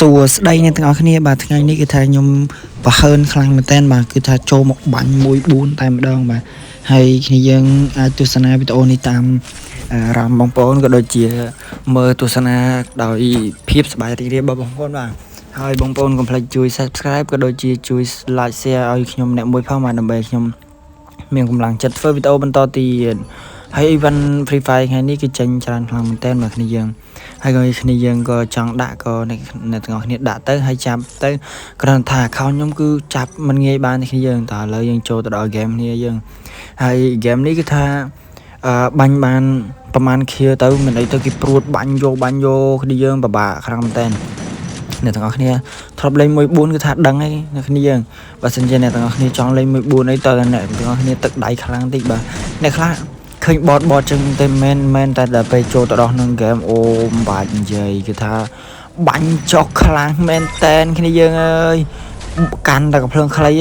សួស្ដីអ្នកទាំងអស់គ្នាបាទថ្ងៃនេះគឺថាខ្ញុំប្រហើនខ្លាំងមែនតើបាទគឺថាចូលមកបាញ់1-4តែម្ដងបាទហើយគ្នាយើងអាចទស្សនាវីដេអូនេះតាមអារម្មណ៍បងប្អូនក៏ដូចជាមើលទស្សនាដោយភាពសប្បាយរីករាយរបស់បងប្អូនបាទហើយបងប្អូនកុំភ្លេចជួយ Subscribe ក៏ដូចជាជួយ Like Share ឲ្យខ្ញុំអ្នកមួយផងបាទដើម្បីខ្ញុំមានកម្លាំងចិត្តធ្វើវីដេអូបន្តទៀតហើយ event Free Fire ថ្ងៃនេះគឺចេញច្រើនខ្លាំងមែនតើបាទគ្នាយើងហើយក៏គ្នាយើងក៏ចង់ដាក់ក៏អ្នកទាំងអស់គ្នាដាក់ទៅហើយចាប់ទៅគ្រាន់ថា account ខ្ញុំគឺចាប់មិនងាយបានទេគ្នាយើងតើឥឡូវយើងចូលទៅដល់ game គ្នាយើងហើយ game នេះគឺថាបាញ់បានប្រហែលខៀវទៅមិនអីទៅគេព្រួតបាញ់យកគ្នាយើងពិបាកខ្លាំងមែនតើអ្នកទាំងអស់គ្នាធ្លាប់លេង1-4គឺថាដឹងហើយអ្នកគ្នាយើងបើសិនជាអ្នកទាំងអស់គ្នាចង់លេង1-4អីតើអ្នកទាំងអស់គ្នាទឹកដៃខ្លាំងតិចបាទអ្នកខ្លះឃើញបតចឹងតែមែនតែដល់ពេលចូលទៅដល់ក្នុងហ្គេមអូមិនបាច់និយាយគឺថាបាញ់ចុះខ្លាំងមែនតែនគ្នាយើងអើយកាន់តែកំភ្លើងខ្លី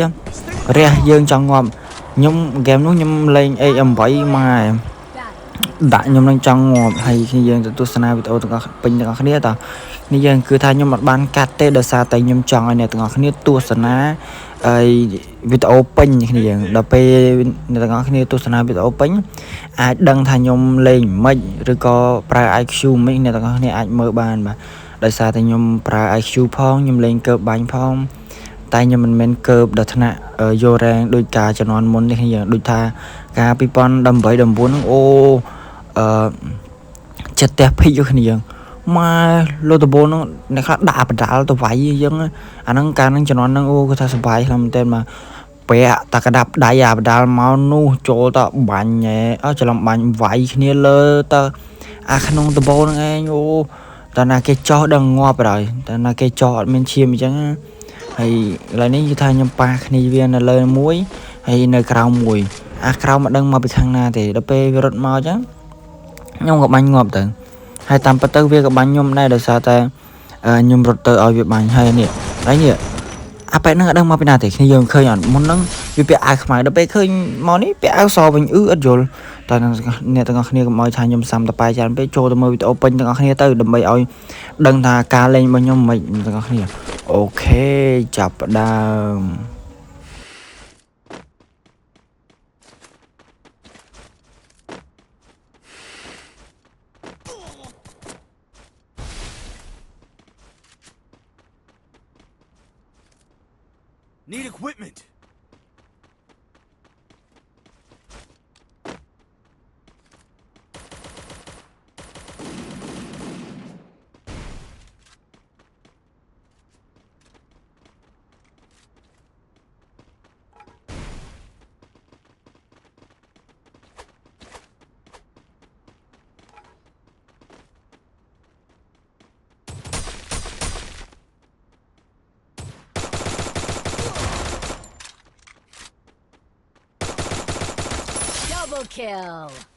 រះយើងចង់ងាប់ខ្ញុំហ្គេមនោះខ្ញុំលេង AM8 ម៉ែដាក់ខ្ញុំនឹងចង់ងាប់ហើយគ្នាយើងទៅទស្សនាវីដេអូទាំងអស់ពេញទាំងអស់គ្នាតើនេះយើងគឺថាខ្ញុំអត់បានកាត់ទេដោយសារតែខ្ញុំចង់ឲ្យអ្នកទាំងអស់គ្នាទស្សនាហើយវីដេអូពេញគ្នាយើងដល់ពេលអ្នកទាំងអស់គ្នាទស្សនាវីដេអូពេញអាចដឹងថាខ្ញុំលេងមិនឬក៏ប្រើ IQ មិនអ្នកទាំងអស់គ្នាអាចមើលបានបាទដោយសារតែខ្ញុំប្រើ IQ ផងខ្ញុំលេងកើបបាញ់ផងតែខ្ញុំមិនមែនកើបដល់ថ្នាក់យករ៉េងដោយការជំនាន់មុននេះយើងដូចថាការ2018 19ហ្នឹងអូចិត្តផ្ទះភិកយកគ្នាយើងម៉ែលោតបូនហ្នឹងអ្នកខ្លះដាក់បដាល់ទៅវាយយើងអាហ្នឹងការហ្នឹងជំនាន់ហ្នឹងអូគឺថាសុបាយខ្លាំងមែនតើមកពាក់តាកដាប់ដៃអាបដាល់មកនោះចូលតបាញ់ហ៎ច្រឡំបាញ់វាយគ្នាលើតអាក្នុងដបូនហ្នឹងឯងអូតើណាគេចោះដឹងងាប់ហើយតើណាគេចោះអត់មានឈាមអញ្ចឹងហើយឥឡូវនេះគឺថាខ្ញុំប៉ះគ្នាវានៅលើមួយហើយនៅក្រៅមួយអាក្រៅមិនដឹងមកពីខាងណាទេដល់ពេលវារត់មកអញ្ចឹងខ្ញុំក៏បាញ់ងាប់ទៅហើយតាមពិតទៅវាក៏បាញ់ខ្ញុំដែរដោយសារតែខ្ញុំរត់ទៅឲ្យវាបាញ់ហើយនេះហើយនេះអាប៉ែហ្នឹងអត់ដឹងមកពីណាទេគ្នាយើងឃើញអត់មុនហ្នឹងវាពាក់អាវខ្មៅដល់ពេលឃើញមកនេះពាក់អាវសវិញអត់យល់តែអ្នកទាំងអស់គ្នាកុំឲ្យថាខ្ញុំសាំតប៉ែច្រើនពេកចូលទៅមើលវីដេអូពេញទាំងអស់គ្នាទៅដើម្បីឲ្យដឹងថាការលេងរបស់ខ្ញុំមិនទាំងអស់គ្នាអូខេចាប់ផ្ដើមNeed equipment. Double kill.